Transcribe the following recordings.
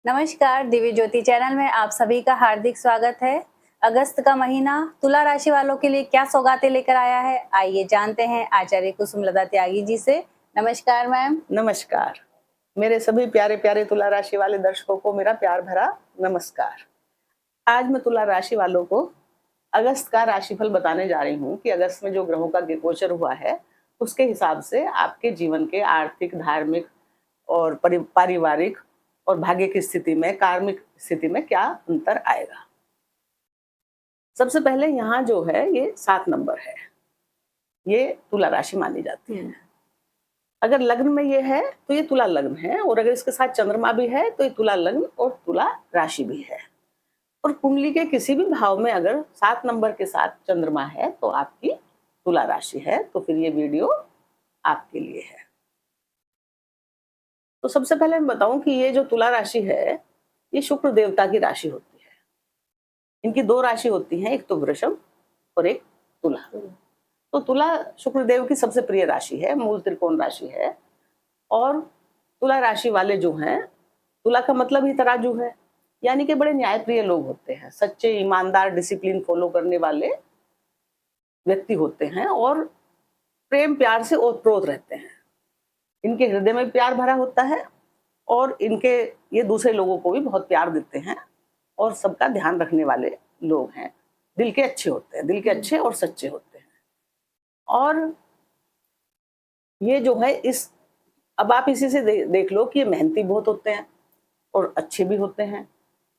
नमस्कार, दिव्य ज्योति चैनल में आप सभी का हार्दिक स्वागत है। अगस्त का महीना तुला राशि वालों के लिए क्या सौगातें लेकर आया है, आइए जानते हैं आचार्य कुसुमलता त्यागी जी से। नमस्कार मैम। नमस्कार। मेरे सभी प्यारे प्यारे तुला राशि वाले दर्शकों को मेरा प्यार भरा नमस्कार। आज मैं तुला राशि वालों को अगस्त का राशिफल बताने जा रही हूँ कि अगस्त में जो ग्रहों का गोचर हुआ है उसके हिसाब से आपके जीवन के आर्थिक, धार्मिक और पारिवारिक और भाग्य की स्थिति में, कार्मिक स्थिति में क्या अंतर आएगा। सबसे पहले यहाँ जो है ये 7 नंबर है, ये तुला राशि मानी जाती है। अगर लग्न में ये है तो ये तुला लग्न है, और अगर इसके साथ चंद्रमा भी है तो ये तुला लग्न और तुला राशि भी है। और कुंडली के किसी भी भाव में अगर 7 नंबर के साथ चंद्रमा है तो आपकी तुला राशि है। तो फिर ये वीडियो आपके लिए है। तो सबसे पहले मैं बताऊं कि ये जो तुला राशि है ये शुक्र देवता की राशि होती है। इनकी 2 राशि होती हैं, एक तो वृषभ और एक तुला। तो तुला शुक्रदेव की सबसे प्रिय राशि है, मूल त्रिकोण राशि है। और तुला राशि वाले जो हैं, तुला का मतलब ही तराजू है, यानी कि बड़े न्यायप्रिय लोग होते हैं, सच्चे, ईमानदार, डिसिप्लिन फॉलो करने वाले व्यक्ति होते हैं और प्रेम प्यार से ओतप्रोत रहते हैं। इनके हृदय में प्यार भरा होता है और ये दूसरे लोगों को भी बहुत प्यार देते हैं और सबका ध्यान रखने वाले लोग हैं। दिल के अच्छे होते हैं, दिल के अच्छे और सच्चे होते हैं। और ये जो है अब आप इसी से देख लो कि ये मेहनती बहुत होते हैं और अच्छे भी होते हैं,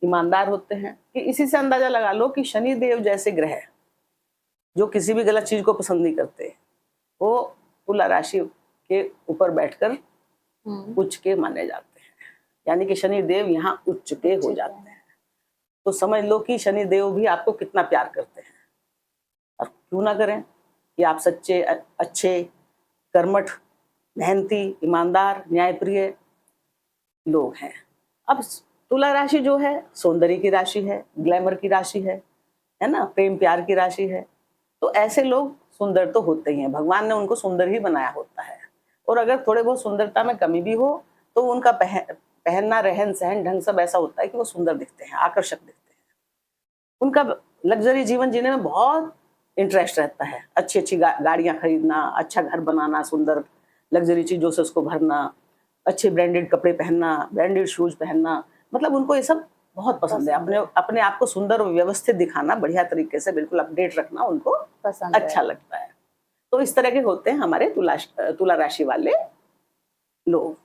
ईमानदार होते हैं। कि इसी से अंदाजा लगा लो कि शनि देव जैसे ग्रह जो किसी भी गलत चीज को पसंद नहीं करते, वो तुला राशि के ऊपर बैठकर उच्च के माने जाते हैं, यानी कि शनि देव यहाँ उच्च के हो जाते हैं। तो समझ लो कि शनि देव भी आपको कितना प्यार करते हैं। और क्यों ना करें कि आप सच्चे, अच्छे, कर्मठ, मेहनती, ईमानदार, न्यायप्रिय लोग हैं। अब तुला राशि जो है सौंदर्य की राशि है, ग्लैमर की राशि है ना, प्रेम प्यार की राशि है। तो ऐसे लोग सुंदर तो होते ही हैं, भगवान ने उनको सुंदर ही बनाया होता है। और अगर थोड़े बहुत सुंदरता में कमी भी हो तो उनका पहनना, रहन सहन, ढंग सब ऐसा होता है कि वो सुंदर दिखते हैं, आकर्षक दिखते हैं। उनका लग्जरी जीवन जीने में बहुत इंटरेस्ट रहता है। अच्छी अच्छी गाड़ियां खरीदना, अच्छा घर बनाना, सुंदर लग्जरी चीजों से उसको भरना, अच्छे ब्रांडेड कपड़े पहनना, ब्रांडेड शूज पहनना, मतलब उनको ये सब बहुत पसंद है। अपने आप को सुंदर और व्यवस्थित दिखाना, बढ़िया तरीके से बिल्कुल अपडेट रखना उनको अच्छा लगता है। तो इस तरह के होते हैं हमारे तुला राशि वाले लोग।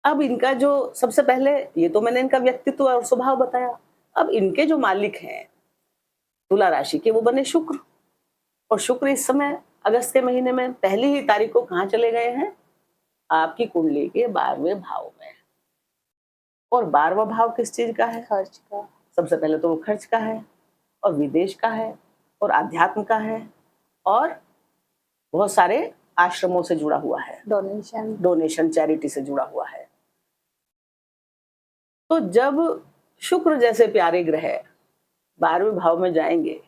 अब इनका जो सबसे पहले, ये तो मैंने इनका व्यक्तित्व और स्वभाव बताया। अब इनके जो मालिक हैं तुला राशि के, वो बने शुक्र। और शुक्र इस समय अगस्त के महीने में पहली ही तारीख को कहाँ चले गए हैं? आपकी कुंडली के 12वें भाव में। और 12वां भाव किस चीज का है? खर्च का। सबसे पहले तो वो खर्च का है और विदेश का है और अध्यात्म का है और बहुत सारे आश्रमों से जुड़ा हुआ है, डोनेशन चैरिटी से जुड़ा हुआ है। तो जब शुक्र जैसे प्यारे ग्रह 12वें भाव में जाएंगे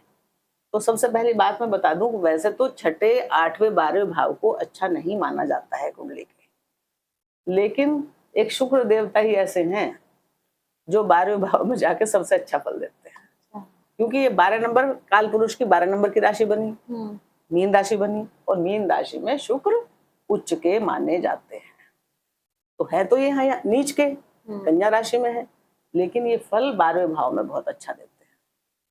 तो सबसे पहली बात मैं बता दूं, वैसे तो 6ठे, 8वें, 12वें भाव को अच्छा नहीं माना जाता है कुंडली के, लेकिन एक शुक्र देवता ही ऐसे हैं जो 12वें भाव में जाके सबसे अच्छा फल देते हैं। क्योंकि ये 12 नंबर काल पुरुष की 12 नंबर की राशि बनी, मीन राशि बनी, और मीन राशि में शुक्र उच्च के माने जाते हैं। तो है तो ये यहाँ नीच के कन्या राशि में है, लेकिन ये फल 12वें भाव में बहुत अच्छा देते हैं।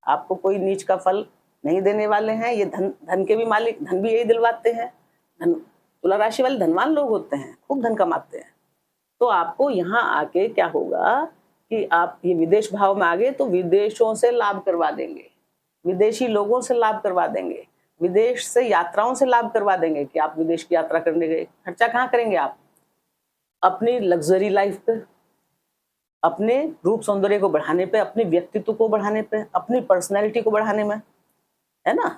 आपको कोई नीच का फल नहीं देने वाले हैं। ये धन के भी मालिक, धन भी यही दिलवाते हैं। तुला राशि वाले धनवान लोग होते हैं, खूब धन कमाते हैं। तो आपको यहाँ आके क्या होगा कि आप ये विदेश भाव में आ गए तो विदेशों से लाभ करवा देंगे, विदेशी लोगों से लाभ करवा देंगे, विदेश से यात्राओं से लाभ करवा देंगे। कि आप विदेश की यात्रा करने गए, खर्चा कहाँ करेंगे आप? अपनी लग्जरी लाइफ पे, अपने रूप सौंदर्य को बढ़ाने पे, अपने व्यक्तित्व को बढ़ाने पे, अपनी पर्सनैलिटी को बढ़ाने में, है ना।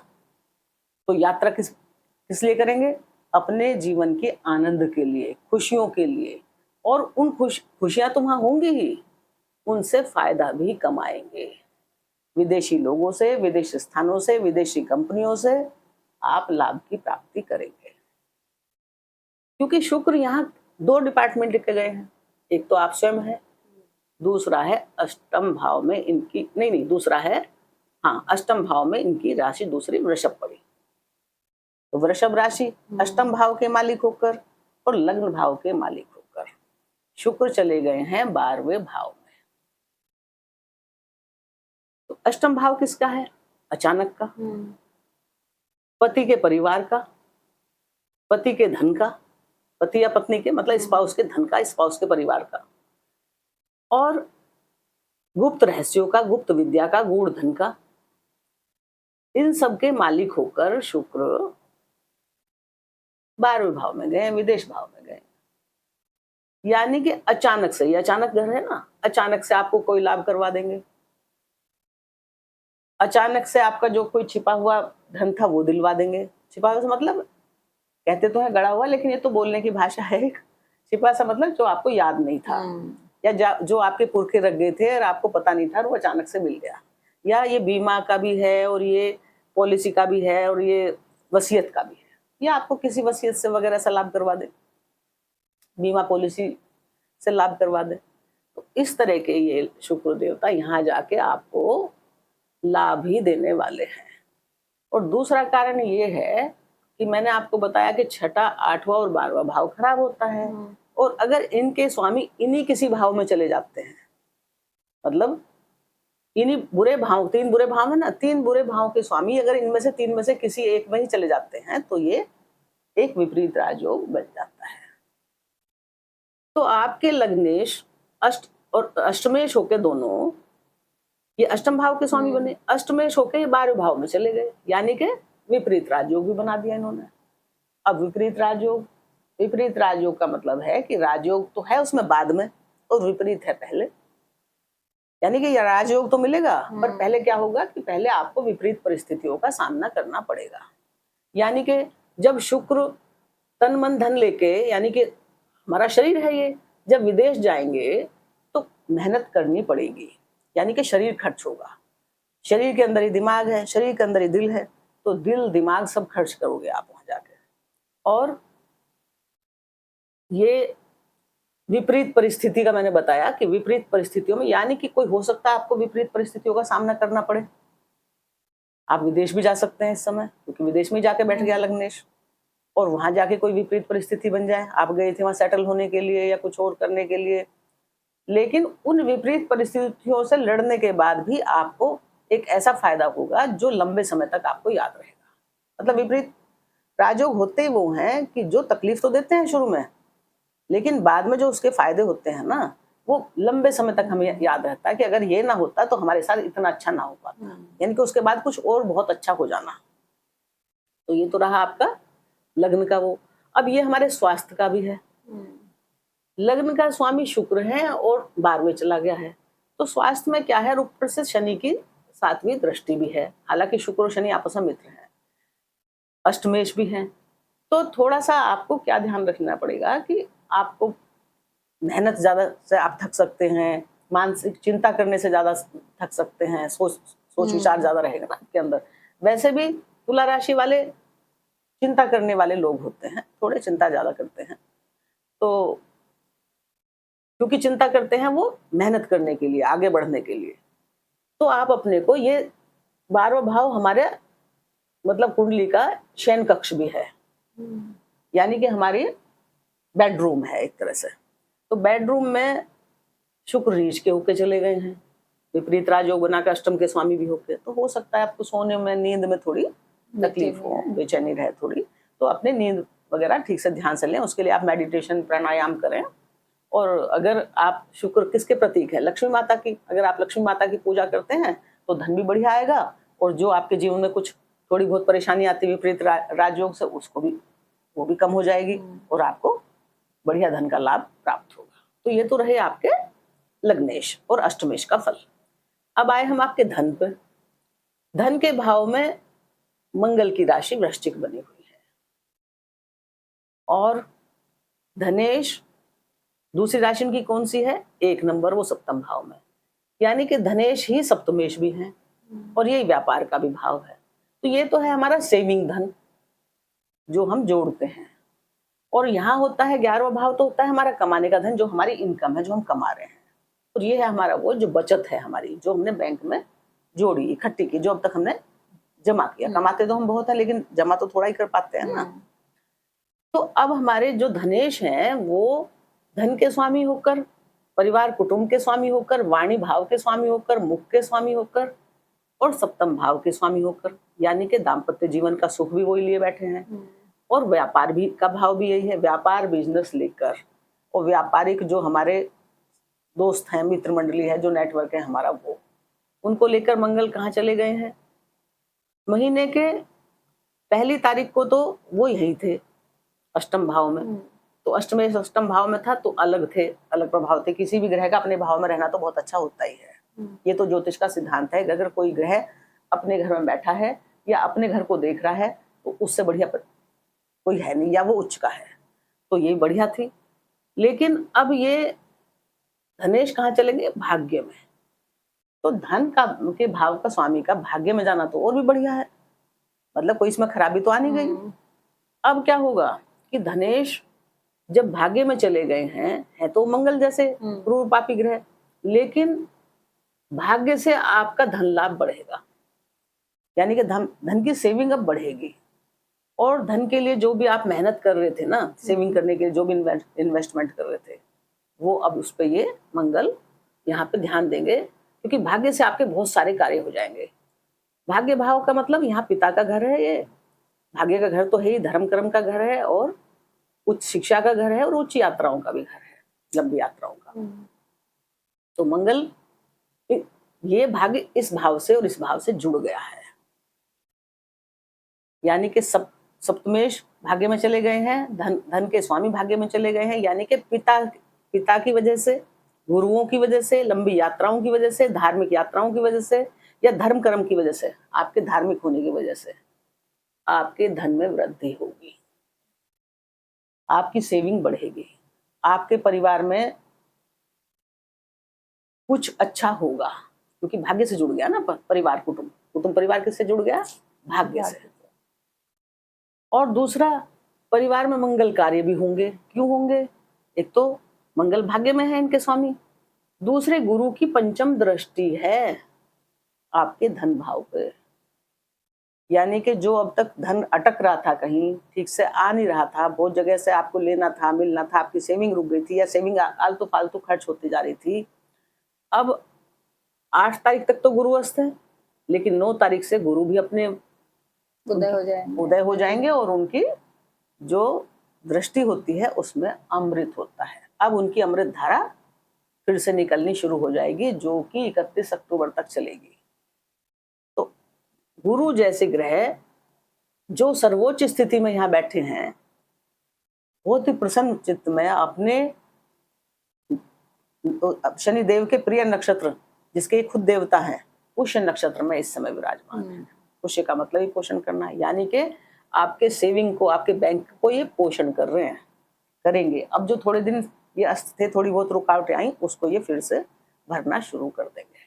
तो यात्रा किस लिए करेंगे? अपने जीवन के आनंद के लिए, खुशियों के लिए। और उन खुशियां तो वहां होंगी ही, उनसे फायदा भी कमाएंगे। विदेशी लोगों से, विदेशी स्थानों से, विदेशी कंपनियों से आप लाभ की प्राप्ति करेंगे। क्योंकि शुक्र यहाँ 2 डिपार्टमेंट लिखे गए हैं, एक तो आप स्वयं है दूसरा है अष्टम भाव में इनकी, नहीं दूसरा है, हाँ, अष्टम भाव में इनकी राशि दूसरी वृषभ पड़ी। तो वृषभ राशि अष्टम भाव के मालिक होकर और लग्न भाव के मालिक होकर शुक्र चले गए हैं 12वें भाव में। तो अष्टम भाव किसका है? अचानक का, पति के परिवार का, पति के धन का, पति या पत्नी के मतलब स्पाउस के धन का, स्पाउस के परिवार का, और गुप्त रहस्यों का, गुप्त विद्या का, गूढ़ धन का, इन सब के मालिक होकर शुक्र 12वें भाव में गए, विदेश भाव में गए। यानी कि अचानक से, ये अचानक घर है ना, अचानक से आपको कोई लाभ करवा देंगे, अचानक से आपका जो कोई छिपा हुआ धन था वो दिलवा देंगे। छिपा हुआ मतलब कहते तो है गड़ा हुआ, लेकिन ये तो बोलने की भाषा है। छिपा सा मतलब जो आपको याद नहीं था, या जो आपके पुरखे रख गए थे और आपको पता नहीं था और वो अचानक से मिल गया। या ये बीमा का भी है और ये पॉलिसी का भी है और ये वसीयत का भी है, या आपको किसी वसीयत से वगैरह से लाभ करवा दे, बीमा पॉलिसी से लाभ करवा दे। तो इस तरह के ये शुक्र देवता यहाँ जाके आपको लाभ ही देने वाले हैं। और दूसरा कारण ये है कि मैंने आपको बताया कि छठा, 8वां और 12वां भाव खराब होता है, और अगर इनके स्वामी इन्हीं किसी भाव में चले जाते हैं, मतलब इन्हीं बुरे भाव, 3 बुरे भाव है ना, 3 बुरे भाव के स्वामी अगर इनमें से 3 में से किसी एक में ही चले जाते हैं तो ये एक विपरीत राजयोग बन जाता है। तो आपके लग्नेश अष्ट और अष्टमेश होके दोनों, ये अष्टम भाव के स्वामी बने, अष्टमेश होके ये 12वें भाव में चले गए, यानी कि विपरीत राजयोग भी बना दिया इन्होंने। अब विपरीत राजयोग, विपरीत राजयोग का मतलब है कि राजयोग तो है उसमें बाद में और विपरीत है पहले। यानी कि राजयोग तो मिलेगा, पर पहले क्या होगा कि पहले आपको विपरीत परिस्थितियों का सामना करना पड़ेगा। यानी कि जब शुक्र तन मन धन लेके, यानी कि हमारा शरीर है ये, जब विदेश जाएंगे तो मेहनत करनी पड़ेगी, यानी कि शरीर खर्च होगा। शरीर के अंदर ही दिमाग है, शरीर के अंदर ही दिल है, तो दिल दिमाग सब खर्च करोगे आप वहां जाके। और ये विपरीत परिस्थिति का मैंने बताया कि विपरीत परिस्थितियों में, यानी कि कोई हो सकता है आपको विपरीत परिस्थितियों का सामना करना पड़े। आप विदेश भी जा सकते हैं इस समय, क्योंकि विदेश में जाके बैठ गया लग्नेश, और वहां जाके कोई विपरीत परिस्थिति बन जाए, आप गए थे वहां सेटल होने के लिए या कुछ और करने के लिए, लेकिन उन विपरीत परिस्थितियों से लड़ने के बाद भी आपको एक ऐसा फायदा होगा जो लंबे समय तक आपको याद रहेगा। मतलब विपरीत राजयोग होते ही वो हैं कि जो तकलीफ तो देते हैं शुरू में, लेकिन बाद में जो उसके फायदे होते हैं ना, वो लंबे समय तक हमें याद रहता है कि अगर ये ना होता तो हमारे साथ इतना अच्छा ना हो पाता, यानी कि उसके बाद कुछ और बहुत अच्छा हो जाना। तो ये तो रहा आपका लग्न का वो। अब ये हमारे स्वास्थ्य का भी है। लग्न का स्वामी शुक्र है और 12वें चला गया है, तो स्वास्थ्य में क्या है, ऊपर से शनि की 7वीं दृष्टि भी है। हालांकि शुक्र और शनि आपस में मित्र हैं, अष्टमेश भी हैं, तो थोड़ा सा आपको क्या ध्यान रखना पड़ेगा कि आपको मेहनत ज्यादा से आप थक सकते हैं, मानसिक चिंता करने से ज्यादा थक सकते हैं, सोच विचार ज्यादा रहेगा ना आपके अंदर। वैसे भी तुला राशि वाले चिंता करने वाले लोग होते हैं, थोड़े चिंता ज्यादा करते हैं, तो क्योंकि चिंता करते हैं वो मेहनत करने के लिए, आगे बढ़ने के लिए। तो आप अपने को, ये 12वां भाव हमारे मतलब कुंडली का शयन कक्ष भी है, यानी कि हमारी बेडरूम है एक तरह से। तो बेडरूम में शुक्र रीच के होके चले गए हैं, विपरीत राजयोग बना के अष्टम के स्वामी भी होके, तो हो सकता है आपको सोने में, नींद में थोड़ी तकलीफ हो, बेचैनी रहे थोड़ी, तो अपने नींद वगैरह ठीक से ध्यान से लें। उसके लिए आप मेडिटेशन, प्राणायाम करें। और अगर आप, शुक्र किसके प्रतीक है, लक्ष्मी माता की, अगर आप लक्ष्मी माता की पूजा करते हैं तो धन भी बढ़िया आएगा, और जो आपके जीवन में कुछ थोड़ी बहुत परेशानी आती है विपरीत राजयोग से, उसको भी, वो भी कम हो जाएगी और आपको बढ़िया धन का लाभ प्राप्त होगा। तो ये तो रहे आपके लग्नेश और अष्टमेश का फल। अब आए हम आपके धन पर। धन के भाव में मंगल की राशि वृश्चिक बनी हुई है, और धनेश दूसरी राशि की कौन सी है, 1 नंबर, वो सप्तम भाव में, यानी कि धनेश ही सप्तमेश भी है और यही व्यापार का भी भाव है। तो ये तो है हमारा सेविंग धन जो हम जोड़ते हैं, और यहाँ होता है 11वां भाव, तो होता है हमारा कमाने का धन, जो हमारी इनकम है, जो हम कमा रहे हैं। और ये है हमारा वो जो बचत है हमारी, जो हमने बैंक में जोड़ी, इकट्ठी की, जो अब तक हमने जमा किया। कमाते तो हम बहुत है, लेकिन जमा तो थोड़ा ही कर पाते हैं ना। तो अब हमारे जो धनेश हैं वो धन के स्वामी होकर, परिवार कुटुंब के स्वामी होकर, वाणी भाव के स्वामी होकर, मुख के स्वामी होकर और सप्तम भाव के स्वामी होकर, यानी कि दाम्पत्य जीवन का सुख भी वही लिए बैठे हैं। और व्यापार भी का भाव भी यही है, व्यापार बिजनेस लेकर। और व्यापारिक जो हमारे दोस्त हैं, मित्र मंडली है, जो नेटवर्क है हमारा, वो उनको लेकर मंगल कहाँ चले गए हैं? महीने के पहली तारीख को तो वो यही थे, अष्टम भाव में। तो अष्टमेश अष्टम भाव में था तो अलग थे, अलग प्रभाव थे। किसी भी ग्रह का अपने भाव में रहना तो बहुत अच्छा होता ही है। ये तो ज्योतिष का सिद्धांत है। अगर कोई ग्रह अपने घर में बैठा है या अपने घर को देख रहा है तो उससे बढ़िया कोई है नहीं, या वो उच्च का है, तो ये बढ़िया थी। लेकिन अब ये धनेश कहाँ चलेंगे? भाग्य में। तो धन का के भाव का स्वामी का भाग्य में जाना तो और भी बढ़िया है, मतलब कोई इसमें खराबी तो आ नहीं गई। अब क्या होगा कि धनेश जब भाग्य में चले गए हैं, है तो मंगल जैसे क्रूर पापी ग्रह, लेकिन भाग्य से आपका धन लाभ बढ़ेगा, यानी कि धन की सेविंग अब बढ़ेगी। और धन के लिए जो भी आप मेहनत कर रहे थे ना, सेविंग करने के लिए जो भी इन्वेस्टमेंट कर रहे थे, वो अब उस पे ये मंगल यहाँ पे ध्यान देंगे, क्योंकि भाग्य से आपके बहुत सारे कार्य हो जाएंगे। भाग्य भाव का मतलब यहाँ पिता का घर है, ये भाग्य का घर तो है ही, धर्म कर्म का घर है, और उच्च शिक्षा का घर है, और उच्च यात्राओं का भी घर है, लंबी यात्राओं का। तो मंगल ये भाग्य इस भाव से और इस भाव से जुड़ गया है, यानी कि सप्तमेश भाग्य में चले गए हैं, धन के स्वामी भाग्य में चले गए हैं, यानी कि पिता की वजह से, गुरुओं की वजह से, लंबी यात्राओं की वजह से, धार्मिक यात्राओं की वजह से, या धर्म कर्म की वजह से, आपके धार्मिक होने की वजह से आपके धन में वृद्धि होगी, आपकी सेविंग बढ़ेगी, आपके परिवार में कुछ अच्छा होगा, क्योंकि भाग्य से जुड़ गया ना परिवार, कुटुंब परिवार किससे जुड़ गया? भाग्य से। और दूसरा, परिवार में मंगल कार्य भी होंगे। क्यों होंगे? एक तो मंगल भाग्य में है इनके स्वामी, दूसरे गुरु की पंचम दृष्टि है आपके धन भाव पे, यानी कि जो अब तक धन अटक रहा था, कहीं ठीक से आ नहीं रहा था, बहुत जगह से आपको लेना था, मिलना था, आपकी सेविंग रुक गई थी, या सेविंग आलतू फालतू खर्च होती जा रही थी। अब 8 तारीख तक तो गुरु अस्त है, लेकिन 9 तारीख से गुरु भी अपने उदय हो जाएंगे, और उनकी जो दृष्टि होती है उसमें अमृत होता है। अब उनकी अमृत धारा फिर से निकलनी शुरू हो जाएगी, जो कि 31 अक्टूबर तक चलेगी। तो गुरु जैसे ग्रह जो सर्वोच्च स्थिति में यहाँ बैठे हैं, बहुत ही प्रसन्न चित्त में अपने शनिदेव के प्रिय नक्षत्र, जिसके खुद देवता हैं, पुष्य नक्षत्र में इस समय विराजमान है। पुष्य का मतलब ही पोषण करना है, यानी कि आपके सेविंग को, आपके बैंक को ये पोषण कर रहे हैं, करेंगे। अब जो थोड़े दिन ये अस्त थे, थोड़ी बहुत रुकावटें आई, उसको ये फिर से भरना शुरू कर देंगे।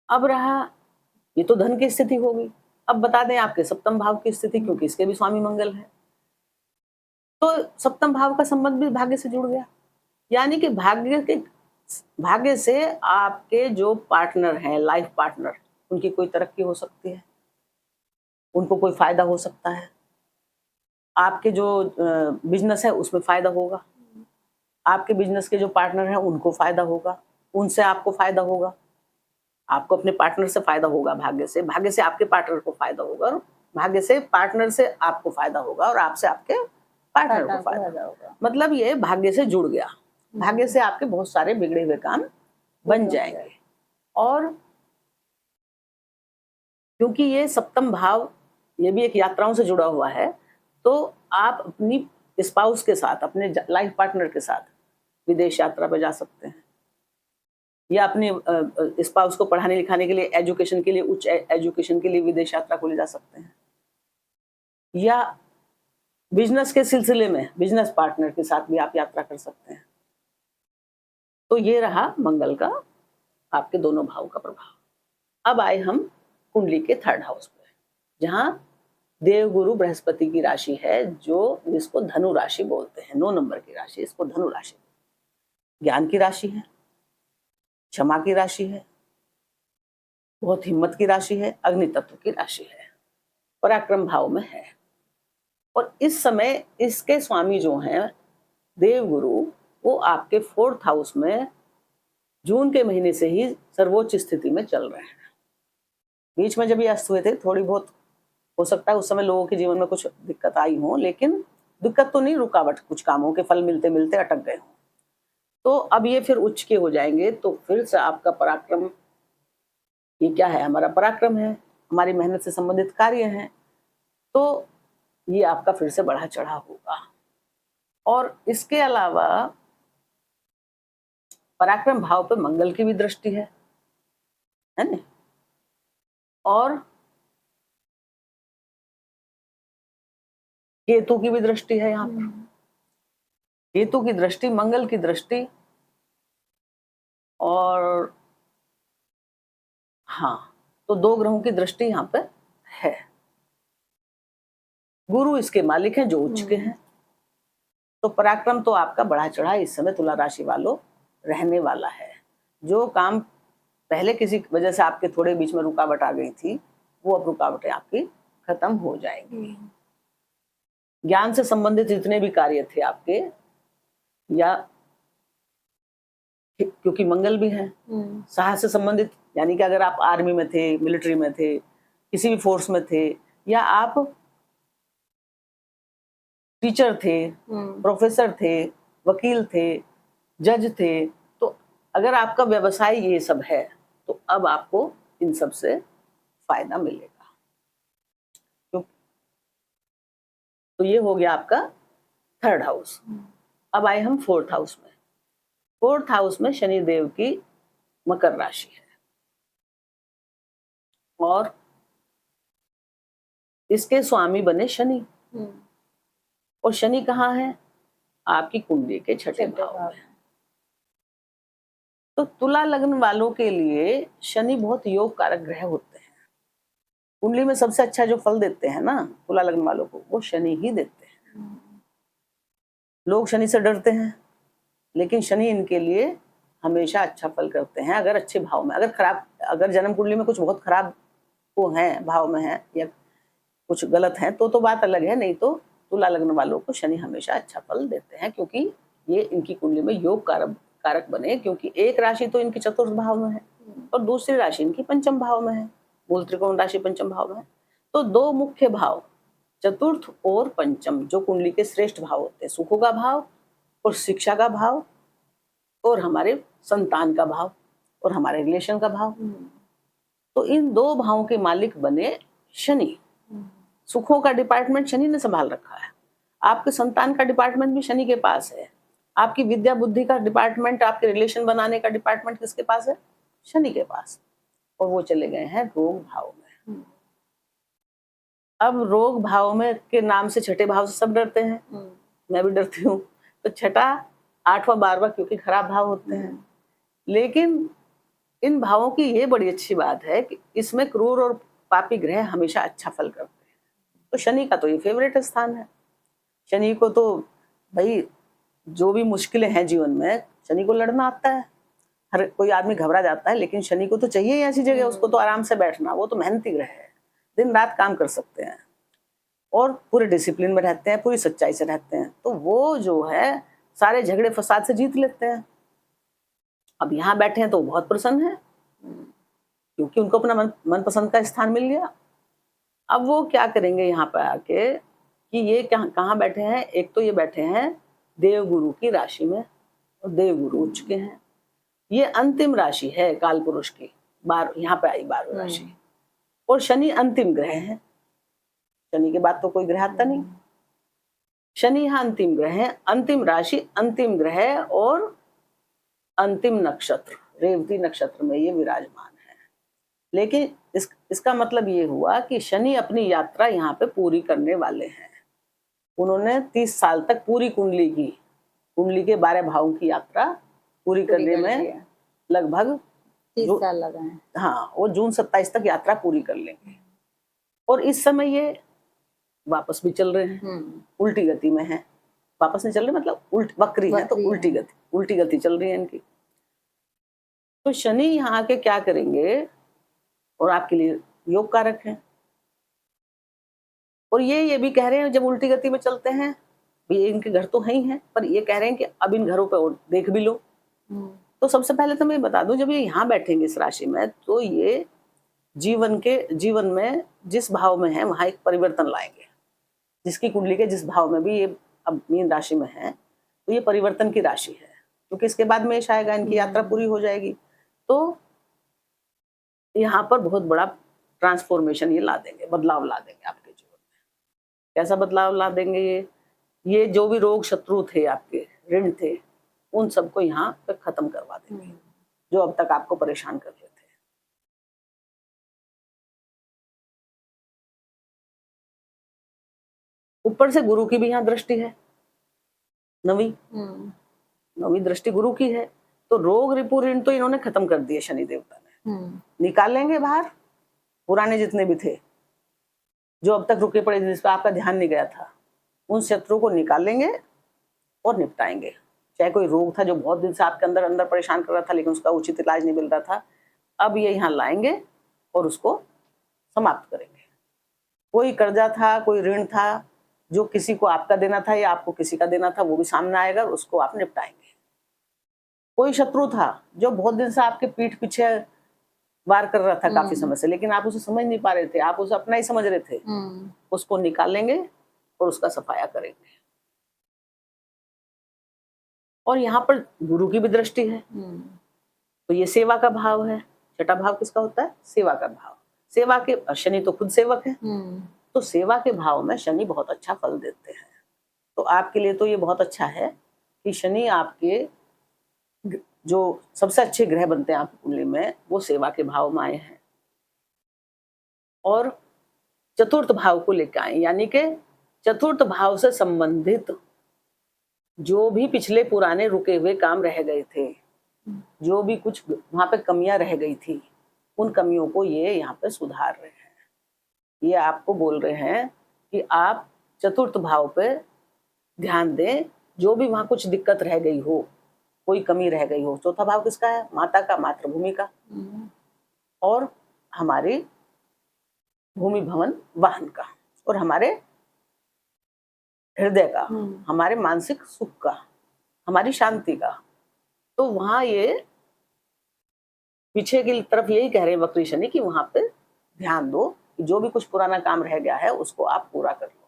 अब रहा, ये तो धन की स्थिति होगी। अब बता दें आपके सप्तम भाव की स्थिति, क्योंकि इसके भी स्वामी मंगल है। तो सप्तम भाव का संबंध भी भाग्य से जुड़ गया, यानी कि भाग्य से आपके जो पार्टनर हैं, लाइफ पार्टनर, उनकी कोई तरक्की हो सकती है, उनको कोई फायदा हो सकता है, आपके जो बिजनेस है उसमें फायदा होगा, आपके बिजनेस के जो पार्टनर हैं उनको फायदा होगा, उनसे आपको फायदा होगा, आपको अपने पार्टनर से फायदा होगा, भाग्य से आपके पार्टनर को फायदा होगा, और भाग्य से पार्टनर से आपको फायदा होगा, और आपसे आपके पार्टनर को फायदा होगा। मतलब ये भाग्य से जुड़ गया, भाग्य से आपके बहुत सारे बिगड़े हुए काम बन जाएंगे। और क्योंकि ये सप्तम भाव, ये भी एक यात्राओं से जुड़ा हुआ है, तो आप अपनी स्पाउस के साथ, अपने लाइफ पार्टनर के साथ विदेश यात्रा पे जा सकते हैं, या अपने स्पाउस को पढ़ाने लिखाने के लिए, एजुकेशन के लिए, उच्च एजुकेशन के लिए विदेश यात्रा को ले जा सकते हैं, या बिजनेस के सिलसिले में बिजनेस पार्टनर के साथ भी आप यात्रा कर सकते हैं। तो ये रहा मंगल का आपके दोनों भाव का प्रभाव। अब आए हम कुंडली के 3rd हाउस पे, जहां देवगुरु बृहस्पति की राशि है, जिसको धनु राशि बोलते हैं, 9 नंबर की राशि, इसको धनु राशि। ज्ञान की राशि है, क्षमा की राशि है, बहुत हिम्मत की राशि है, अग्नि तत्व की राशि है, पराक्रम भाव में है। और इस समय इसके स्वामी जो हैं देवगुरु, वो आपके 4th हाउस में जून के महीने से ही सर्वोच्च स्थिति में चल रहे हैं। बीच में जब ये अस्त हुए थे, थोड़ी बहुत हो सकता है उस समय लोगों के जीवन में कुछ दिक्कत आई हो, लेकिन दिक्कत तो नहीं, रुकावट, कुछ कामों के फल मिलते मिलते अटक गए हों। तो अब ये फिर उच्च के हो जाएंगे, तो फिर से आपका पराक्रम, ये क्या है, हमारा पराक्रम है, हमारी मेहनत से संबंधित कार्य हैं, तो ये आपका फिर से बढ़ा चढ़ा होगा। और इसके अलावा पराक्रम भाव पे मंगल की भी दृष्टि है ना, और केतु की भी दृष्टि है यहाँ पर। केतु की दृष्टि, मंगल की दृष्टि, और हाँ, तो 2 ग्रहों की दृष्टि यहाँ पे है। गुरु इसके मालिक हैं जो उच्च के हैं। तो पराक्रम तो आपका बढ़ा चढ़ा इस समय तुला राशि वालों रहने वाला है। जो काम पहले किसी वजह से आपके थोड़े बीच में रुकावट आ गई थी, वो अब रुकावटें आपकी खत्म हो जाएंगी। ज्ञान से संबंधित जितने भी कार्य थे आपके, या क्योंकि मंगल भी है, साहस से संबंधित, यानी कि अगर आप आर्मी में थे, मिलिट्री में थे, किसी भी फोर्स में थे, या आप टीचर थे, प्रोफेसर थे, वकील थे, जज थे, तो अगर आपका व्यवसाय ये सब है, तो अब आपको इन सब से फायदा मिलेगा। तो ये हो गया आपका 3rd हाउस। अब आए हम 4th हाउस में। 4th हाउस में शनि देव की मकर राशि है, और इसके स्वामी बने शनि। और शनि कहाँ है? आपकी कुंडली के 6ठे भाव में। तो तुला लग्न वालों के लिए शनि बहुत योग कारक ग्रह होते हैं। कुंडली में सबसे अच्छा जो फल देते हैं ना तुला लग्न वालों को, वो शनि ही देते हैं। लोग शनि से डरते हैं, लेकिन शनि इनके लिए हमेशा अच्छा फल करते हैं, अगर अच्छे भाव में। अगर जन्म कुंडली में कुछ बहुत खराब को है, भाव में है, या कुछ गलत है, तो बात अलग है, नहीं तो तुला लग्न वालों को शनि हमेशा अच्छा फल देते हैं, क्योंकि ये इनकी कुंडली में योग कारक बने, क्योंकि एक राशि तो इनकी 4th भाव में है और दूसरी राशि इनकी 5म भाव में है। मूल त्रिकोण राशि 5म भाव में है। तो 2 मुख्य भाव, 4th और 5म, जो कुंडली के श्रेष्ठ भाव होते हैं, सुखों का भाव और शिक्षा का भाव और हमारे संतान का भाव और हमारे रिलेशन का भाव, तो इन 2 भावों के मालिक बने शनि। सुखों का डिपार्टमेंट शनि ने संभाल रखा है, आपके संतान का डिपार्टमेंट भी शनि के पास है, आपकी विद्या बुद्धि का डिपार्टमेंट, आपके रिलेशन बनाने का डिपार्टमेंट किसके पास है? शनि के पास। और वो चले गए हैं रोग भाव में। अब रोग भाव में के नाम से 6ठे भाव से सब डरते हैं, मैं भी डरती हूँ। तो 6ठा, 8वां, 12वां क्योंकि खराब भाव होते हैं, लेकिन इन भावों की ये बड़ी अच्छी बात है कि इसमें क्रूर और पापी ग्रह हमेशा अच्छा फल करते हैं। तो शनि का तो ये फेवरेट स्थान है। शनि को तो भाई जो भी मुश्किलें हैं जीवन में, शनि को लड़ना आता है। हर कोई आदमी घबरा जाता है, लेकिन शनि को तो चाहिए ऐसी जगह, उसको तो आराम से बैठना, वो तो मेहनती ग्रह है, दिन रात काम कर सकते हैं और पूरे डिसिप्लिन में रहते हैं, पूरी सच्चाई से रहते हैं। तो वो जो है सारे झगड़े फसाद से जीत लेते हैं। अब यहाँ बैठे हैं तो बहुत प्रसन्न है, क्योंकि उनको अपना मनपसंद का स्थान मिल गया। अब वो क्या करेंगे यहाँ पर आके कि ये कहाँ बैठे हैं? एक तो ये बैठे हैं देवगुरु की राशि में, और देवगुरु उच्च के हैं। ये अंतिम राशि है काल पुरुष की, यहाँ पे आई 12वीं राशि, और शनि अंतिम ग्रह है। शनि के बाद तो कोई ग्रह आता नहीं। शनि यहाँ अंतिम ग्रह है, अंतिम राशि, अंतिम ग्रह और अंतिम नक्षत्र, रेवती नक्षत्र में ये विराजमान है। लेकिन इसका मतलब ये हुआ कि शनि अपनी यात्रा यहाँ पे पूरी करने वाले हैं। उन्होंने 30 साल तक पूरी कुंडली के 12 भावों की यात्रा पूरी करने में लगभग 30 साल लगा है। हाँ, वो जून 27 तक यात्रा पूरी कर लेंगे। और इस समय ये वापस भी चल रहे हैं, उल्टी गति में है। वापस नहीं चल रही, मतलब वक्री है, तो वक्री है। उल्टी गति चल रही है इनकी। तो शनि यहाँ के क्या करेंगे, और आपके लिए योग कारक है। और ये भी कह रहे हैं, जब उल्टी गति में चलते हैं, ये इनके घर तो है ही हैं, पर ये कह रहे हैं कि अब इन घरों पे और देख भी लो। तो सबसे पहले तो मैं बता दूं, जब ये यहाँ बैठेंगे इस राशि में, तो ये जीवन में जिस भाव में है वहां एक परिवर्तन लाएंगे। जिसकी कुंडली के जिस भाव में भी ये अब मीन राशि में है, तो ये परिवर्तन की राशि है, क्योंकि इसके बाद मेष आएगा, इनकी यात्रा पूरी हो जाएगी। तो यहाँ पर बहुत बड़ा ट्रांसफॉर्मेशन ये ला देंगे, बदलाव ला देंगे आपके जीवन में। कैसा बदलाव ला देंगे ये जो भी रोग शत्रु थे, आपके ऋण थे, उन सबको यहाँ पे खत्म करवा देंगे, जो अब तक आपको परेशान कर रहे थे। ऊपर से गुरु की भी यहाँ दृष्टि है, नवी दृष्टि गुरु की है। तो रोग रिपु ऋण तो इन्होंने खत्म कर दिए शनि देवता ने। निकाल लेंगे बाहर पुराने जितने भी थे, जो अब तक रुके पड़े थे, जिस पर आपका ध्यान नहीं गया था, उन शत्रु को निकाल लेंगे और निपटाएंगे। चाहे कोई रोग था जो बहुत दिन से आपके अंदर अंदर परेशान कर रहा था, लेकिन उसका उचित इलाज नहीं मिल रहा था, अब ये यहाँ लाएंगे और उसको समाप्त करेंगे। कोई कर्जा था, कोई ऋण था जो किसी को आपका देना था या आपको किसी का देना था, वो भी सामने आएगा, उसको आप निपटाएंगे। कोई शत्रु था जो बहुत दिन से आपके पीठ पीछे वार कर रहा था काफी समय से, लेकिन आप उसे समझ नहीं पा रहे थे, आप उसे अपना ही समझ रहे थे, उसको निकालेंगे और उसका सफाया करेंगे। और यहाँ पर गुरु की भी दृष्टि है, तो ये सेवा का भाव है। छठा भाव किसका होता है? सेवा का भाव। सेवा के शनि तो खुद सेवक है, तो सेवा के भाव में शनि बहुत अच्छा फल देते हैं। तो आपके लिए तो ये बहुत अच्छा है कि शनि आपके जो सबसे अच्छे ग्रह बनते हैं आपकी कुंडली में, वो सेवा के भाव में आए हैं और चतुर्थ भाव को लेकर आए, यानी कि चतुर्थ भाव से संबंधित जो भी पिछले पुराने रुके हुए काम रह गए थे, जो भी कुछ वहां पे कमियां रह गई थी, उन कमियों को ये यहाँ पे सुधार रहे हैं। ये आपको बोल रहे हैं कि आप चतुर्थ भाव पे ध्यान दें, जो भी वहां कुछ दिक्कत रह गई हो, कोई कमी रह गई हो। चौथा भाव किसका है? माता का, मातृभूमि का, और हमारी भूमि भवन वाहन का, और हमारे हृदय का, हमारे मानसिक सुख का, हमारी शांति का। तो वहां ये पीछे की तरफ यही कह रहे हैं वक्री शनि कि वहां पे ध्यान दो कि जो भी कुछ पुराना काम रह गया है उसको आप पूरा कर लो।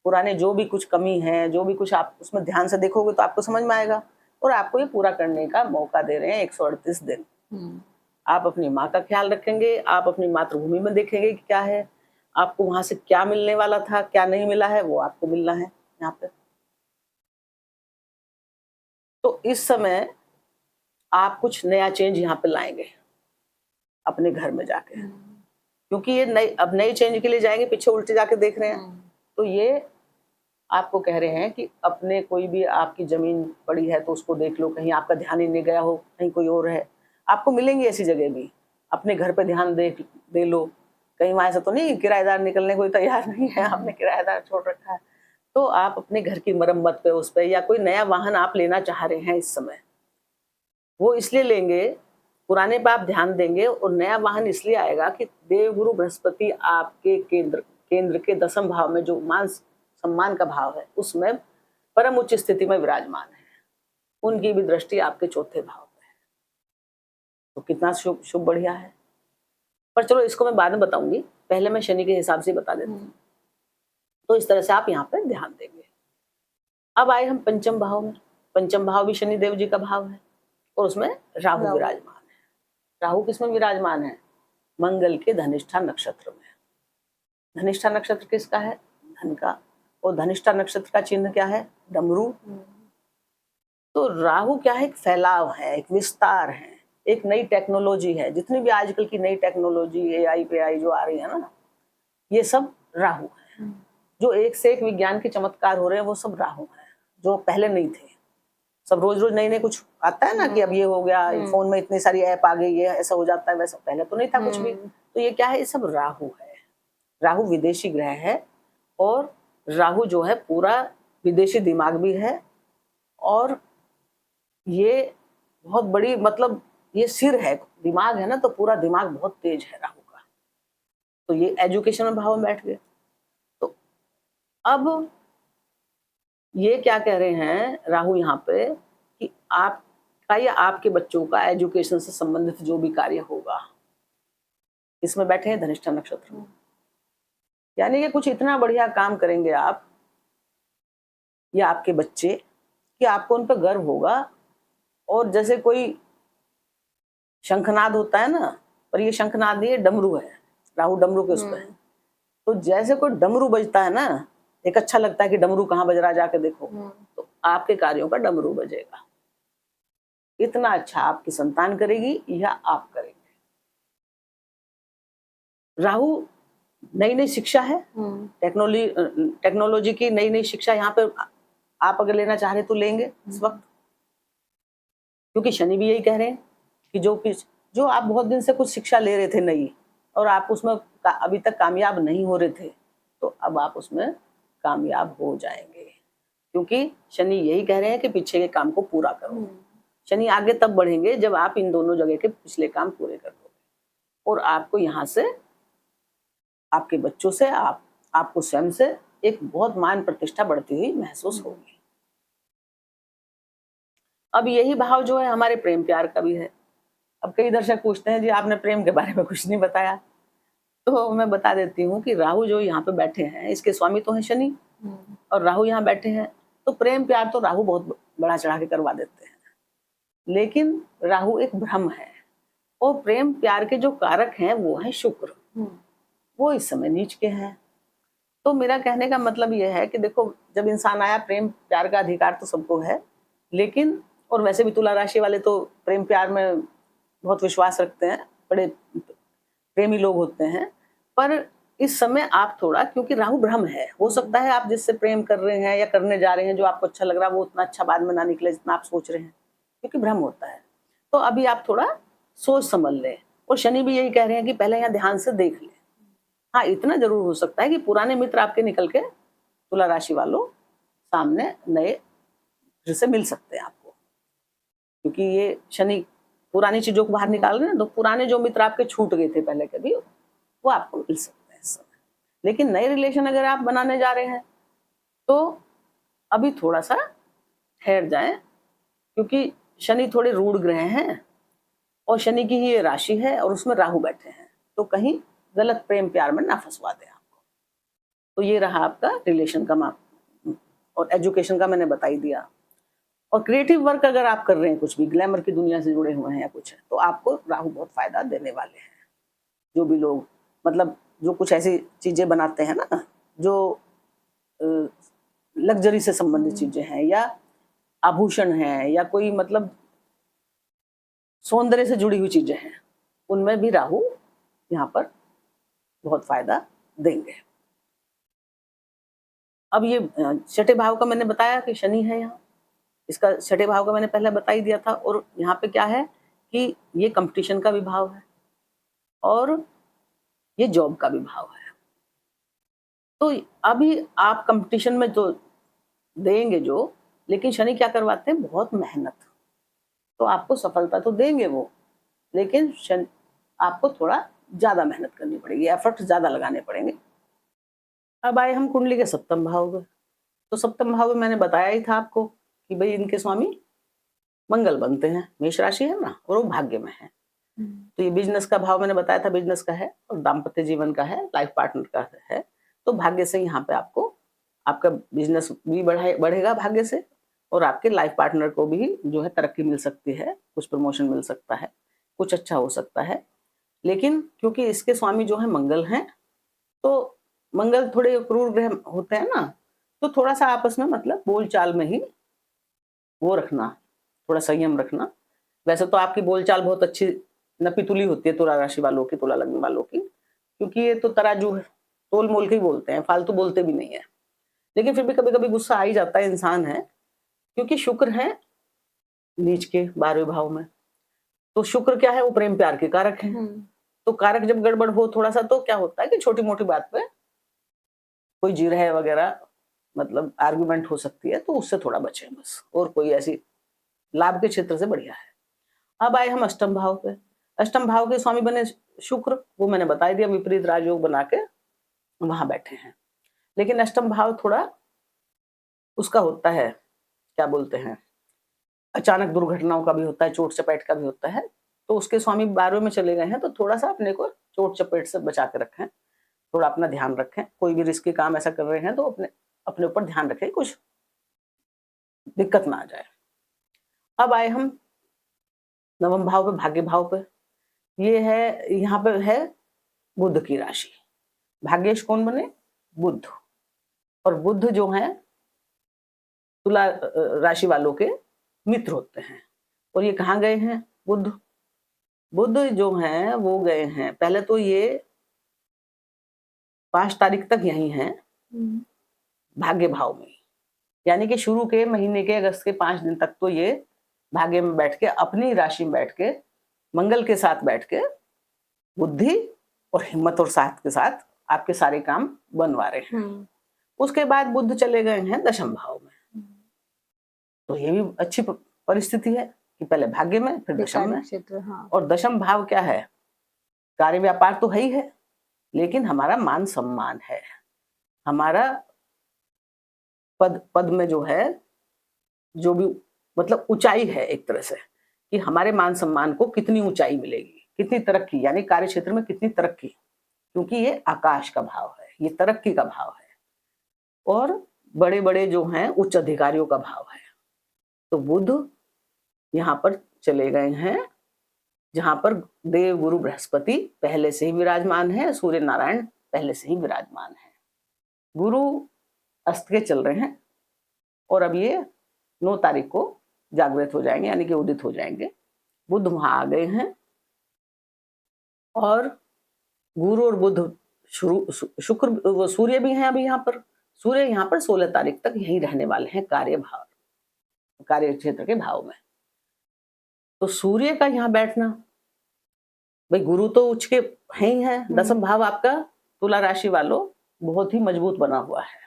पुराने जो भी कुछ कमी है, जो भी कुछ आप उसमें ध्यान से देखोगे तो आपको समझ में आएगा, और आपको ये पूरा करने का मौका दे रहे हैं 138 दिन। आप अपनी माँ का ख्याल रखेंगे, आप अपनी मातृभूमि में देखेंगे कि क्या है, आपको वहां से क्या मिलने वाला था, क्या नहीं मिला है, वो आपको मिलना है यहाँ पे। तो इस समय आप कुछ नया चेंज यहाँ पे लाएंगे अपने घर में जाके, क्योंकि ये अब नई चेंज के लिए जाएंगे, पीछे उल्टे जाके देख रहे हैं। तो ये आपको कह रहे हैं कि अपने कोई भी आपकी जमीन पड़ी है तो उसको देख लो, कहीं आपका ध्यान ही नहीं गया हो, कहीं कोई और है, आपको मिलेंगी ऐसी जगह भी। अपने घर पे ध्यान दे लो, कहीं वहां से तो नहीं किराएदार निकलने कोई तैयार नहीं है, आपने किराएदार छोड़ रखा है, तो आप अपने घर की मरम्मत पे, उस पर, या कोई नया वाहन आप लेना चाह रहे हैं इस समय, वो इसलिए लेंगे, पुराने पे आप ध्यान देंगे, और नया वाहन इसलिए आएगा कि देवगुरु बृहस्पति आपके केंद्र के 10वें भाव में, जो मान सम्मान का भाव है, उसमें परम उच्च स्थिति में विराजमान है। उनकी भी दृष्टि आपके चौथे भाव पे है। तो कितना शुभ बढ़िया है। पर चलो इसको मैं बाद में बताऊंगी, पहले मैं शनि के हिसाब से बता देती हूँ। तो इस तरह से आप यहाँ पे ध्यान देंगे। अब आए हम पंचम भाव में। पंचम भाव भी शनि देव जी का भाव है, और उसमें राहु विराजमान है। राहु किसमें विराजमान है? मंगल के धनिष्ठा नक्षत्र में। धनिष्ठा नक्षत्र किसका है? धन का। और धनिष्ठा नक्षत्र का चिन्ह क्या है? डमरू। तो राहु क्या है? एक फैलाव है, एक विस्तार है, एक नई टेक्नोलॉजी है। जितनी भी आजकल की नई टेक्नोलॉजी, एआई पे जो आ रही है ना, ये सब राहु है। जो एक से एक विज्ञान के चमत्कार हो रहे हैं, वो सब राहु है, जो पहले नहीं थे। सब रोज रोज नई नई कुछ आता है ना, कि अब ये हो गया, फोन में इतनी सारी ऐप आ गई है, ऐसा हो जाता है, वैसा पहले तो नहीं था कुछ भी। तो ये क्या है? ये सब राहु है। राहु विदेशी ग्रह है, और राहु जो है पूरा विदेशी दिमाग भी है, और ये बहुत बड़ी मतलब ये सिर है, दिमाग है ना, तो पूरा दिमाग बहुत तेज है राहु का। तो ये एजुकेशनल भाव में बैठ गए। तो अब ये क्या कह रहे हैं राहु यहाँ पे कि आपका या आपके बच्चों का एजुकेशन से संबंधित जो भी कार्य होगा, इसमें बैठे हैं धनिष्ठा नक्षत्र में, यानी कि कुछ इतना बढ़िया काम करेंगे आप या आपके बच्चे कि आपको उन पर गर्व होगा। और जैसे कोई शंखनाद होता है ना, पर ये शंखनाद नहीं, ये डमरू है, राहु डमरू के उसमें है। तो जैसे कोई डमरू बजता है ना, एक अच्छा लगता है कि डमरू कहाँ बज रहा है, जाके देखो, तो आपके कार्यों का डमरू बजेगा। इतना अच्छा आपकी संतान करेगी या आप करेंगे। राहु नई नई शिक्षा है, टेक्नोलॉजी की नई नई शिक्षा यहाँ पे आप अगर लेना चाह रहे तो लेंगे इस वक्त, क्योंकि शनि भी यही कह रहे हैं कि जो आप बहुत दिन से कुछ शिक्षा ले रहे थे नई, और आप उसमें अभी तक कामयाब नहीं हो रहे थे, तो अब आप उसमें कामयाब हो जाएंगे, क्योंकि शनि यही कह रहे हैं कि पीछे के काम को पूरा करो। शनि आगे तब बढ़ेंगे जब आप इन दोनों जगह के पिछले काम पूरे कर दोगे, और आपको यहाँ से, आपके बच्चों से, आपको स्वयं से एक बहुत मान प्रतिष्ठा बढ़ती हुई महसूस होगी। अब यही भाव जो है हमारे प्रेम प्यार का भी है। अब कई दर्शक पूछते हैं जी आपने प्रेम के बारे में कुछ नहीं बताया, तो मैं बता देती हूँ कि राहु जो यहाँ पे बैठे हैं, इसके स्वामी तो हैं शनि, और राहु यहाँ बैठे हैं, तो प्रेम प्यार तो राहु बहुत बड़ा चढ़ा के करवा देते हैं, लेकिन राहु एक भ्रम है, और प्रेम प्यार के जो कारक हैं वो है शुक्र, वो इस समय नीच के हैं। तो मेरा कहने का मतलब ये है कि देखो, जब इंसान आया, प्रेम प्यार का अधिकार तो सबको है, लेकिन और वैसे भी तुला राशि वाले तो प्रेम प्यार में बहुत विश्वास रखते हैं, बड़े प्रेमी लोग होते हैं, पर इस समय आप थोड़ा, क्योंकि राहु भ्रम है, हो सकता है आप जिससे प्रेम कर रहे हैं या करने जा रहे हैं, जो आपको अच्छा लग रहा है, वो उतना अच्छा बाद में ना निकले जितना आप सोच रहे हैं, क्योंकि भ्रम होता है। तो अभी आप थोड़ा सोच समझ लें, और शनि भी यही कह रहे हैं कि पहले यहाँ ध्यान से देख लें। हाँ, इतना जरूर हो सकता है कि पुराने मित्र आपके निकल के तुला राशि वालों सामने नए फिर से मिल सकते हैं आपको, क्योंकि ये शनि पुरानी चीजों को बाहर निकाल रहे हैं, तो पुराने जो मित्र आपके छूट गए थे पहले कभी, वो आपको मिल सकते हैं इस समय। लेकिन नए रिलेशन अगर आप बनाने जा रहे हैं तो अभी थोड़ा सा ठहर जाएं, क्योंकि शनि थोड़े रूढ़ ग्रह हैं, और शनि की ही ये राशि है, और उसमें राहु बैठे हैं, तो कहीं गलत प्रेम प्यार में ना फंसवा दें आपको। तो ये रहा आपका रिलेशन का माप, और एजुकेशन का मैंने बता ही दिया। और क्रिएटिव वर्क अगर आप कर रहे हैं, कुछ भी ग्लैमर की दुनिया से जुड़े हुए हैं या कुछ है, तो आपको राहु बहुत फायदा देने वाले हैं। जो भी लोग मतलब जो कुछ ऐसी चीजें बनाते हैं ना, जो लग्जरी से संबंधित चीजें हैं, या आभूषण हैं, या कोई मतलब सौंदर्य से जुड़ी हुई चीजें हैं, उनमें भी राहु यहाँ पर बहुत फायदा देंगे। अब ये छठे भाव का मैंने बताया कि शनि है यहाँ, इसका छठे भाव का मैंने पहले बता ही दिया था। और यहाँ पे क्या है कि ये कंपटीशन का भी भाव है, और ये जॉब का भी भाव है। तो अभी आप कंपटीशन में तो देंगे जो, लेकिन शनि क्या करवाते हैं, बहुत मेहनत, तो आपको सफलता तो देंगे वो, लेकिन शनि आपको थोड़ा ज्यादा मेहनत करनी पड़ेगी, एफर्ट ज्यादा लगाने पड़ेंगे। अब आए हम कुंडली के सप्तम भाव में। तो सप्तम भाव में मैंने बताया ही था आपको कि भाई इनके स्वामी मंगल बनते हैं, मेष राशि है ना, और वो भाग्य में है। तो ये बिजनेस का भाव मैंने बताया था, बिजनेस का है, और दाम्पत्य जीवन का है, लाइफ पार्टनर का है। तो भाग्य से यहाँ पे आपको आपका बिजनेस भी बढ़ेगा भाग्य से, और आपके लाइफ पार्टनर को भी जो है तरक्की मिल सकती है, कुछ प्रमोशन मिल सकता है, कुछ अच्छा हो सकता है। लेकिन क्योंकि इसके स्वामी जो है मंगल हैं, तो मंगल थोड़े क्रूर ग्रह होते हैं ना, तो थोड़ा सा आपस में मतलब बोलचाल में ही वो रखना, थोड़ा संयम रखना। वैसे तो आपकी बोलचाल बहुत अच्छी नपीतुली होती है तुला राशि वालों की, तुला लग्न वालों की, क्योंकि ये तो तराजू है, तोल मोल के ही बोलते हैं, फालतू बोलते भी नहीं है। लेकिन फिर भी कभी कभी गुस्सा आ ही जाता है, इंसान है, क्योंकि शुक्र है नीच के 12वें भाव में। तो शुक्र क्या है, वो प्रेम प्यार के कारक है। तो कारक जब गड़बड़ हो थोड़ा सा, तो क्या होता है कि छोटी मोटी बात पे कोई जिरह वगैरह मतलब आर्गुमेंट हो सकती है, तो उससे थोड़ा बचें बस, और कोई ऐसी लाभ के क्षेत्र से बढ़िया है। अब आए हम अष्टम भाव पे। अष्टम भाव के स्वामी बने शुक्र, वो मैंने बता दिया, विपरीत राजयोग बना के वहां बैठे हैं। लेकिन अष्टम भाव थोड़ा उसका होता है, क्या बोलते हैं, अचानक दुर्घटनाओं का भी होता है, चोट चपेट का भी होता है। तो उसके स्वामी 12वें में चले गए हैं, तो थोड़ा सा अपने को चोट चपेट से बचा के रखें, थोड़ा अपना ध्यान रखें। कोई भी रिस्की काम ऐसा कर रहे हैं तो अपने अपने ऊपर ध्यान रखें, कुछ दिक्कत ना आ जाए। अब आए हम नवम भाव पे, भाग्य भाव पे। ये है, यहाँ पे है बुध की राशि। भाग्येश कौन बने? बुध। और बुध जो है तुला राशि वालों के मित्र होते हैं। और ये कहाँ गए हैं? बुध। बुध जो हैं वो गए हैं, पहले तो ये 5 तारीख तक यही हैं भाग्य भाव में, यानी कि शुरू के महीने के अगस्त के 5 दिन तक तो ये भाग्य में बैठ के, अपनी राशि में बैठ के, मंगल के साथ बैठ के बुद्धि और हिम्मत और साहस के साथ आपके सारे काम बनवा रहे हैं। उसके बाद बुध चले गए हैं दशम भाव में। तो ये भी अच्छी परिस्थिति है कि पहले भाग्य में फिर दशम में। क्षेत्र, हाँ। और दशम भाव क्या है? कार्य व्यापार तो है ही है, लेकिन हमारा मान सम्मान है, हमारा पद में जो है, जो भी मतलब ऊंचाई है एक तरह से, कि हमारे मान सम्मान को कितनी ऊंचाई मिलेगी, कितनी तरक्की, यानी कार्य क्षेत्र में कितनी तरक्की, क्योंकि ये आकाश का भाव है, ये तरक्की का भाव है, और बड़े बड़े जो हैं उच्च अधिकारियों का भाव है। तो बुध यहाँ पर चले गए हैं जहां पर देव गुरु बृहस्पति पहले से ही विराजमान है, सूर्य नारायण पहले से ही विराजमान है। गुरु अस्त के चल रहे हैं, और अब ये 9 तारीख को जागृत हो जाएंगे, यानी कि उदित हो जाएंगे। बुध वहां आ गए हैं, और गुरु और बुध शुक्र सूर्य भी हैं अभी यहाँ पर। सूर्य यहाँ पर 16 तारीख तक यहीं रहने वाले हैं, कार्य क्षेत्र के भाव में। तो सूर्य का यहाँ बैठना, भाई गुरु तो उच्च के हैं ही है। दशम भाव आपका तुला राशि वालों बहुत ही मजबूत बना हुआ है।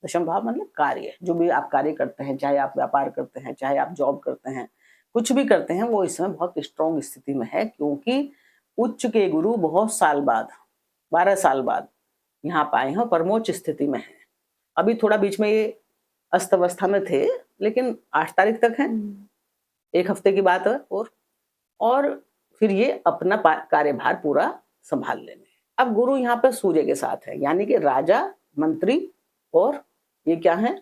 दशम भाव मतलब कार्य, जो भी आप कार्य करते हैं, चाहे आप व्यापार करते हैं, चाहे आप जॉब करते हैं, कुछ भी करते हैं, वो इस समय बहुत स्ट्रॉन्ग स्थिति में है, क्योंकि उच्च के गुरु बहुत साल बाद, 12 साल बाद यहाँ पाए हैं, परमोच्च स्थिति में है। अभी थोड़ा बीच में ये अस्त अवस्था में थे, लेकिन 8 तारीख तक है, 1 हफ्ते की बात है, और फिर ये अपना कार्यभार पूरा संभाल लेंगे। अब गुरु यहाँ पे सूर्य के साथ है, यानी कि राजा, मंत्री और ये क्या है,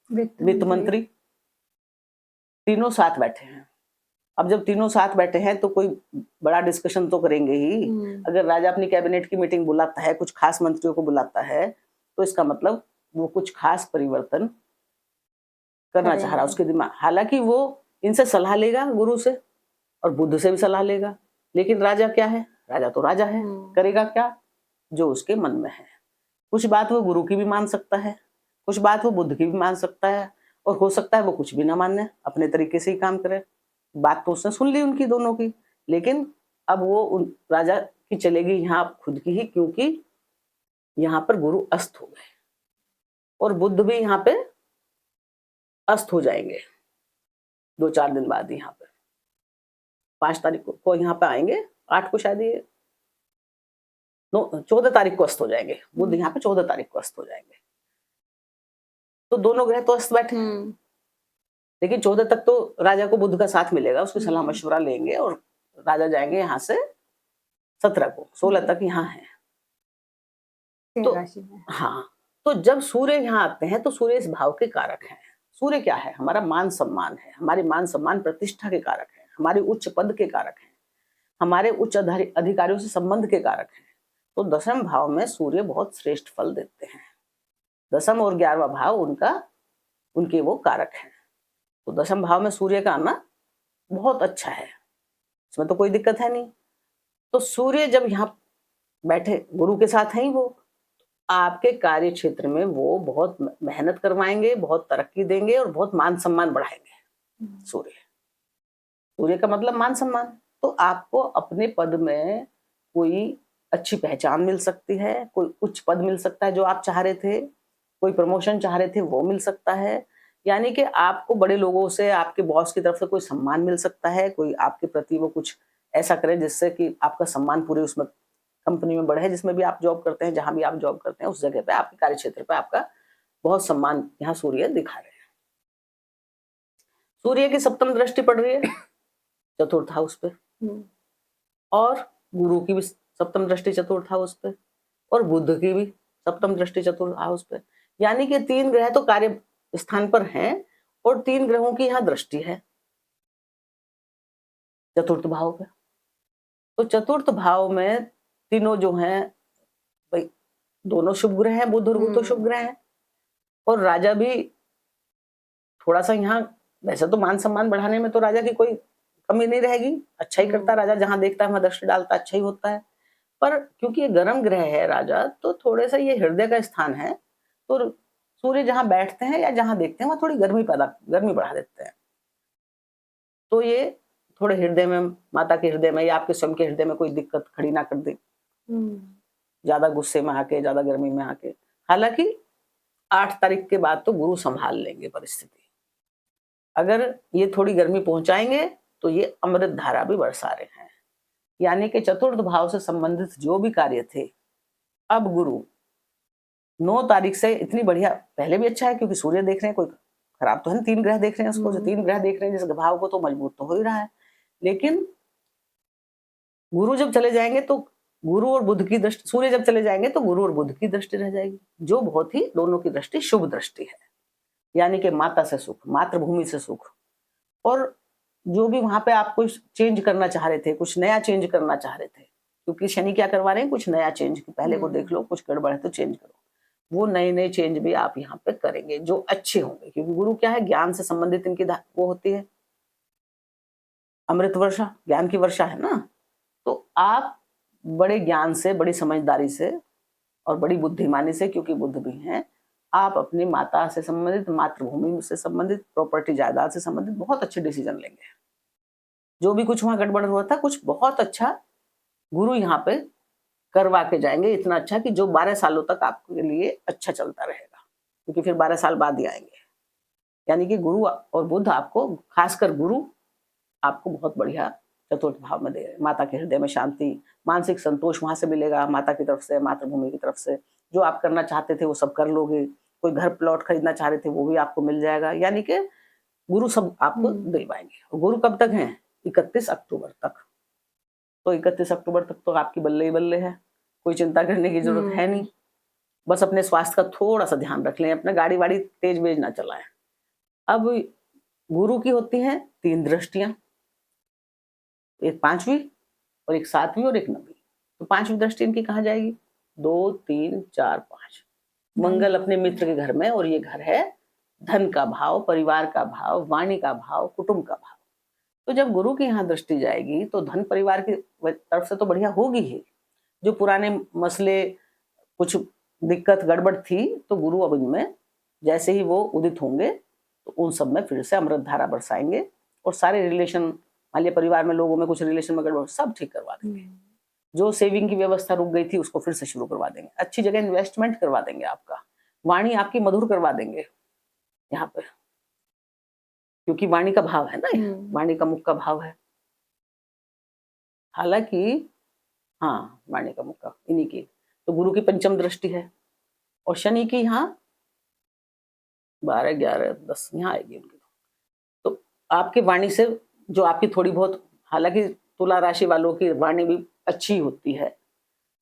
वित्त मंत्री, तीनों साथ बैठे हैं। अब जब तीनों साथ बैठे हैं तो कोई बड़ा डिस्कशन तो करेंगे ही। अगर राजा अपनी कैबिनेट की मीटिंग बुलाता है, कुछ खास मंत्रियों को बुलाता है, तो इसका मतलब वो कुछ खास परिवर्तन करना चाह रहा है उसके दिमाग। हालांकि वो इनसे सलाह लेगा, गुरु से और बुध से भी सलाह लेगा, लेकिन राजा क्या है? राजा तो राजा है, करेगा क्या? जो उसके मन में है। कुछ बात वो गुरु की भी मान सकता है, कुछ बात वो बुध की भी मान सकता है, और हो सकता है वो कुछ भी ना माने, अपने तरीके से ही काम करे। बात तो उसने सुन ली उनकी दोनों की, लेकिन अब वो उन राजा की चलेगी यहाँ खुद की ही, क्योंकि यहाँ पर गुरु अस्त हो गए, और बुध भी यहाँ पे अस्त हो जाएंगे 2-4 दिन बाद। यहाँ पर 5 तारीख को यहाँ पे आएंगे, 8 को शायद ये 14 तारीख को अस्त हो जाएंगे। बुध यहाँ पे 14 तारीख को अस्त हो जाएंगे। तो दोनों ग्रह तो अस्त बैठे हैं, लेकिन 14 तक तो राजा को बुध का साथ मिलेगा, उसकी सलाह मशवरा लेंगे, और राजा जाएंगे यहाँ से 17 को, 16 तक यहाँ है। तो हाँ, तो जब सूर्य यहाँ आते हैं तो सूर्य इस भाव के कारक हैं। सूर्य क्या है? हमारा मान सम्मान है, हमारे मान सम्मान प्रतिष्ठा के कारक है, हमारे उच्च पद के कारक हैं, हमारे उच्च अधिकारियों से संबंध के कारक हैं। तो दशम भाव में सूर्य बहुत श्रेष्ठ फल देते हैं। दशम और 11वां भाव उनके वो कारक हैं। तो दशम भाव में सूर्य का आना बहुत अच्छा है, इसमें तो कोई दिक्कत है नहीं। तो सूर्य जब यहाँ बैठे, गुरु के साथ हैं वो, आपके कार्य क्षेत्र में वो बहुत मेहनत करवाएंगे, बहुत तरक्की देंगे, और बहुत मान सम्मान बढ़ाएंगे। सूर्य का मतलब मान सम्मान। तो आपको अपने पद में कोई अच्छी पहचान मिल सकती है, कोई उच्च पद मिल सकता है जो आप चाह रहे थे, कोई प्रमोशन चाह रहे थे वो मिल सकता है, यानी कि आपको बड़े लोगों से, आपके बॉस की तरफ से कोई सम्मान मिल सकता है, कोई आपके प्रति वो कुछ ऐसा करे जिससे कि आपका सम्मान पूरे उसमें कंपनी में बढ़े, जिसमें भी आप जॉब करते हैं, जहां भी आप जॉब करते हैं उस जगह पे, आपके कार्य क्षेत्र पे आपका बहुत सम्मान यहाँ सूर्य दिखा रहे हैं। सूर्य की सप्तम दृष्टि पड़ रही है चतुर्थ हाउस पे, और गुरु की भी सप्तम दृष्टि चतुर्थ हाउस पे, और बुध की भी सप्तम दृष्टि चतुर्थ हाउस पे, यानी कि 3 ग्रह तो कार्य स्थान पर हैं और 3 ग्रहों की यहाँ दृष्टि है चतुर्थ भाव पे। तो चतुर्थ भाव में तीनों जो हैं भाई, दोनों शुभ ग्रह हैं, बुध और गुरु तो शुभ ग्रह हैं, और राजा भी थोड़ा सा यहाँ, वैसे तो मान सम्मान बढ़ाने में तो राजा की कोई कमी नहीं रहेगी, अच्छा ही करता राजा, जहां देखता है वहां दृष्टि डालता अच्छा ही होता है। पर क्योंकि ये गर्म ग्रह है राजा, तो थोड़े सा ये हृदय का स्थान है, तो सूर्य जहां बैठते हैं या जहां देखते हैं वहां थोड़ी गर्मी बढ़ा देते हैं। तो ये थोड़े हृदय में, माता के हृदय में या आपके स्वयं के हृदय में कोई दिक्कत खड़ी ना कर दे, ज्यादा गुस्से में आके, ज्यादा गर्मी में आके। हालांकि 8 तारीख के बाद तो गुरु संभाल लेंगे परिस्थिति। अगर ये थोड़ी गर्मी पहुंचाएंगे तो ये अमृत धारा भी बरसा रहे हैं, यानी कि चतुर्थ भाव से संबंधित जो भी कार्य थे, अब गुरु 9 तारीख से इतनी बढ़िया, पहले भी अच्छा है क्योंकि सूर्य देख रहे हैं, कोई खराब तो है, 3 ग्रह देख रहे हैं उसको, जो 3 ग्रह देख रहे हैं जिस भाव को, तो मजबूत तो हो ही रहा है। लेकिन गुरु जब चले जाएंगे तो गुरु और बुध की दृष्टि, सूर्य जब चले जाएंगे तो गुरु और बुध की दृष्टि रह जाएगी, जो बहुत ही, दोनों की दृष्टि शुभ दृष्टि है, यानी कि माता से सुख, मातृभूमि से सुख। और जो भी वहां पे आप कुछ चेंज करना चाह रहे थे, कुछ नया चेंज करना चाह रहे थे, क्योंकि शनि क्या करवा रहे हैं, कुछ नया चेंज, पहले को देख लो, कुछ गड़बड़ है तो चेंज करो, वो नए नए चेंज भी आप यहाँ पे करेंगे जो अच्छे होंगे, क्योंकि गुरु क्या है, ज्ञान से संबंधित इनकी वो होती है, अमृत वर्षा, ज्ञान की वर्षा है ना। तो आप बड़े ज्ञान से, बड़ी समझदारी से और बड़ी बुद्धिमानी से, क्योंकि बुद्ध भी हैं, आप अपनी माता से संबंधित, मातृभूमि से संबंधित, प्रॉपर्टी जायदाद से संबंधित बहुत अच्छे डिसीजन लेंगे। जो भी कुछ वहां गड़बड़ हुआ था, कुछ बहुत अच्छा गुरु यहाँ पे करवा के जाएंगे, इतना अच्छा कि जो 12 सालों तक आपके लिए अच्छा चलता रहेगा, क्योंकि फिर 12 साल बाद ही आएंगे। यानी कि गुरु और बुध आपको, खासकर गुरु आपको बहुत बढ़िया चतुर्थ भाव में दे रहे हैं। माता के हृदय में शांति, मानसिक संतोष वहां से मिलेगा, माता की तरफ से, मातृभूमि की तरफ से। जो आप करना चाहते थे वो सब कर लोगे, कोई घर प्लॉट खरीदना चाह रहे थे वो भी आपको मिल जाएगा, यानी कि गुरु सब आपको दिलवाएंगे। गुरु कब तक हैं? 31 अक्टूबर तक। तो 31 अक्टूबर तक तो आपकी बल्ले ही बल्ले है, कोई चिंता करने की जरूरत है नहीं। बस अपने स्वास्थ्य का थोड़ा सा ध्यान रख लें, अपने गाड़ी वाड़ी तेज बेज ना चलाएं। अब गुरु की होती हैं 3 दृष्टियां, एक 5वीं और एक 7वीं और एक 9वीं। तो 5वीं दृष्टि इनकी कहाँ जाएगी? 2, 3, 4, 5 मंगल अपने मित्र के घर में, और ये घर है धन का भाव, परिवार का भाव, वाणी का भाव, कुटुंब का भाव। तो जब गुरु की यहाँ दृष्टि जाएगी तो धन परिवार की तरफ से तो बढ़िया होगी ही। जो पुराने मसले, कुछ दिक्कत गड़बड़ थी, तो गुरु अब इनमें जैसे ही वो उदित होंगे तो उन सब में फिर से अमृत धारा बरसाएंगे, और सारे रिलेशन, मान लिया परिवार में लोगों में कुछ रिलेशन में गड़बड़, सब ठीक करवा देंगे। जो सेविंग की व्यवस्था रुक गई थी उसको फिर से शुरू करवा देंगे, अच्छी जगह इन्वेस्टमेंट करवा देंगे, आपका वाणी आपकी मधुर करवा देंगे यहाँ पे, क्योंकि वाणी का भाव है ना, वाणी का मुख का भाव है। हालांकि हाँ, वाणी का मुख का इन्हीं की, तो गुरु की पंचम दृष्टि है, और शनि की यहाँ 12, 11, 10 यहाँ आएगी उनकी। तो आपकी वाणी से जो आपकी थोड़ी बहुत, हालांकि तुला राशि वालों की वाणी भी अच्छी होती है,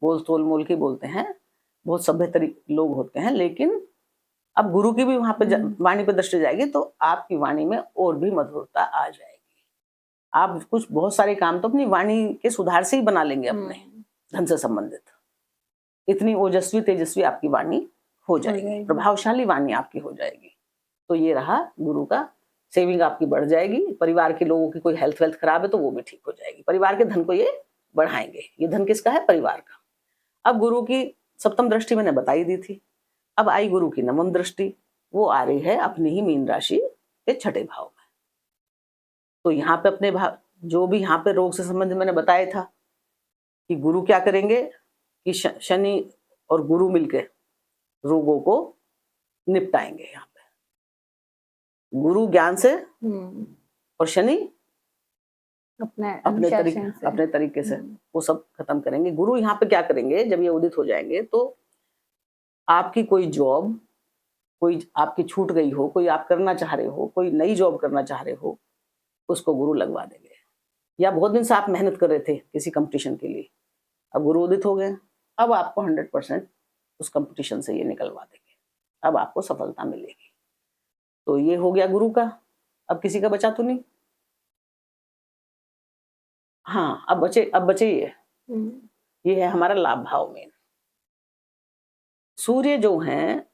बोल तोल मोल की बोलते हैं, बहुत सभ्य तरीके लोग होते हैं, लेकिन अब गुरु की भी वहां पे वाणी पे दृष्टि जाएगी तो आपकी वाणी में और भी मधुरता आ जाएगी। आप कुछ बहुत सारे काम तो अपनी वाणी के सुधार से ही बना लेंगे, अपने धन से संबंधित। इतनी ओजस्वी तेजस्वी आपकी वाणी हो जाएगी, प्रभावशाली वाणी आपकी हो जाएगी। तो ये रहा गुरु का, सेविंग आपकी बढ़ जाएगी, परिवार के लोगों की कोई हेल्थ वेल्थ खराब है तो वो भी ठीक हो जाएगी, परिवार के धन को ये बढ़ाएंगे। ये धन किसका है? परिवार का। अब गुरु की सप्तम दृष्टि मैंने बताई दी थी, अब आई गुरु की 9वीं दृष्टि, वो आ रही है अपनी ही मीन राशि के 6ठे भाव में। तो यहाँ पे अपने भाव, जो भी यहाँ पे रोग से संबंधित मैंने बताया था कि गुरु क्या करेंगे, कि शनि और गुरु मिलकर रोगों को निपटाएंगे यहाँ पे। गुरु ज्ञान से और शनि अपने अपने तरीके से वो सब खत्म करेंगे। गुरु यहाँ पे क्या करेंगे, जब ये उदित हो जाएंगे तो आपकी कोई जॉब, कोई आपकी छूट गई हो, कोई आप करना चाह रहे हो, कोई नई जॉब करना चाह रहे हो, उसको गुरु लगवा देंगे। या बहुत दिन से आप मेहनत कर रहे थे किसी कंपटीशन के लिए, अब गुरु उदित हो गए, अब आपको 100% उस कंपटीशन से ये निकलवा देंगे, अब आपको सफलता मिलेगी। तो ये हो गया गुरु का। अब किसी का बचा तो नहीं? हाँ, अब बचे ये है हमारा लाभ भाव में। सूर्य जो हैं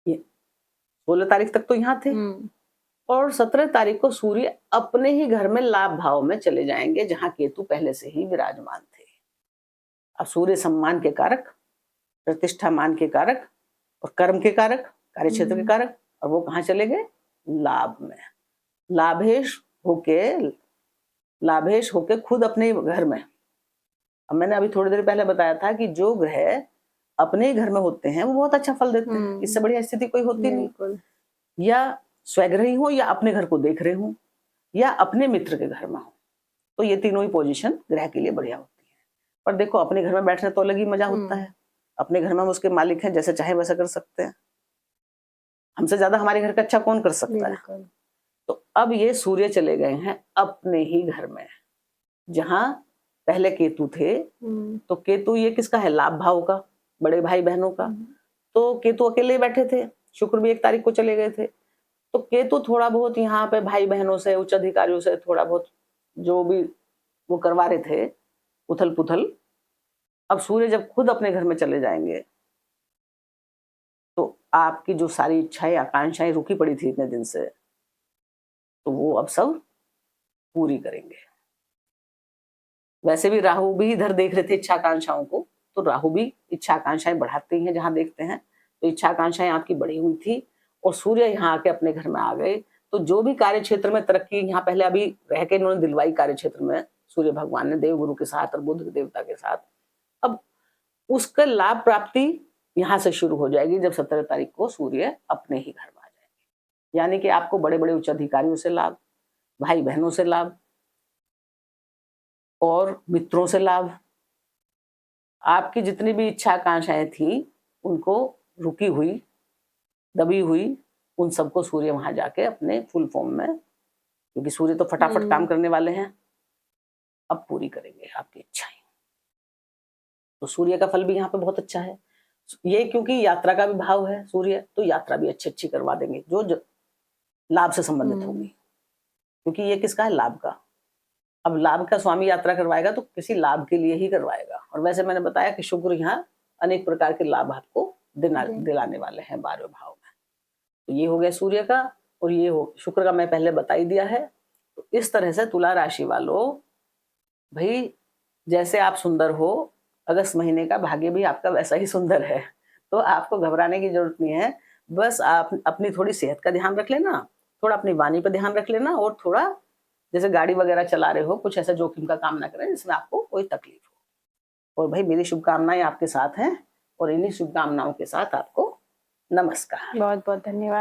ये 16 तारीख तक तो यहाँ थे और 17 तारीख को सूर्य अपने ही घर में लाभ भाव में चले जाएंगे, जहां केतु पहले से ही विराजमान थे। अब सूर्य सम्मान के कारक, प्रतिष्ठा मान के कारक और कर्म के कारक, कार्य क्षेत्र के कारक, और वो कहाँ चले गए? लाभ में। लाभेश होके खुद अपने घर में। अब मैंने अभी थोड़ी देर पहले बताया था कि जो ग्रह अपने घर में होते हैं वो बहुत अच्छा फल देते हैं, इससे बढ़िया स्थिति कोई होती नहीं। या स्वग्रही हो, या अपने घर को देख रहे हो, या अपने मित्र के घर में हो, तो ये तीनों ही पोजीशन ग्रह के लिए बढ़िया होती है। पर देखो, अपने घर में बैठने तो अलग ही मजा होता है। अपने घर में हम उसके मालिक हैं, जैसे चाहे वैसा कर सकते हैं। हमसे ज्यादा हमारे घर का अच्छा कौन कर सकता है? तो अब ये सूर्य चले गए हैं अपने ही घर में, जहां पहले केतु थे। तो केतु ये किसका है? लाभ भाव का, बड़े भाई बहनों का। तो केतु अकेले बैठे थे, शुक्र भी 1 तारीख को चले गए थे। तो केतु थोड़ा बहुत यहाँ पे भाई बहनों से, उच्च अधिकारियों से थोड़ा बहुत जो भी वो करवा रहे थे उथल पुथल, अब सूर्य जब खुद अपने घर में चले जाएंगे तो आपकी जो सारी इच्छाएं आकांक्षाएं रुकी पड़ी थी इतने दिन से, तो वो अब सब पूरी करेंगे। वैसे भी राहु भी इधर देख रहे थे इच्छा आकांक्षाओं को, तो राहु भी इच्छा आकांक्षाएं बढ़ाते ही हैं जहां देखते हैं। तो इच्छा आकांक्षाएं आपकी बढ़ी हुई थी और सूर्य यहाँ आके अपने घर में आ गए, तो जो भी कार्य क्षेत्र में तरक्की यहाँ पहले अभी रह के इन्होंने दिलवाई कार्य क्षेत्र में, सूर्य भगवान ने देवगुरु के साथ और बुध देवता के साथ, अब उसका लाभ प्राप्ति यहाँ से शुरू हो जाएगी जब 17 तारीख को सूर्य अपने ही घर में आ जाएंगे। यानी कि आपको बड़े बड़े उच्च अधिकारियों से लाभ, भाई बहनों से लाभ और मित्रों से लाभ। आपकी जितनी भी इच्छा आकांक्षाएं थी उनको रुकी हुई, दबी हुई, उन सबको सूर्य वहां जाके अपने फुल फॉर्म में, क्योंकि सूर्य तो फटाफट काम करने वाले हैं, अब पूरी करेंगे आपकी इच्छाएं। तो सूर्य का फल भी यहाँ पे बहुत अच्छा है। ये क्योंकि यात्रा का भी भाव है सूर्य, तो यात्रा भी अच्छी करवा देंगे जो लाभ से संबंधित होगी, क्योंकि ये किसका है? लाभ का। अब लाभ का स्वामी यात्रा करवाएगा तो किसी लाभ के लिए ही करवाएगा। और वैसे मैंने बताया कि शुक्र यहाँ अनेक प्रकार के लाभ आपको दिलाने वाले हैं 12वें भाव में। तो ये हो गया सूर्य का, और ये हो शुक्र का मैं पहले बता ही दिया है। तो इस तरह से तुला राशि वालों, भाई जैसे आप सुंदर हो, अगस्त महीने का भाग्य भी आपका वैसा ही सुंदर है। तो आपको घबराने की जरूरत नहीं है। बस आप अपनी थोड़ी सेहत का ध्यान रख लेना, थोड़ा अपनी वाणी पर ध्यान रख लेना, और थोड़ा जैसे गाड़ी वगैरह चला रहे हो कुछ ऐसा जोखिम का काम ना करें जिसमें आपको कोई तकलीफ हो। और भाई मेरी शुभकामनाएं आपके साथ हैं, और इन्हीं शुभकामनाओं के साथ आपको नमस्कार। बहुत बहुत धन्यवाद।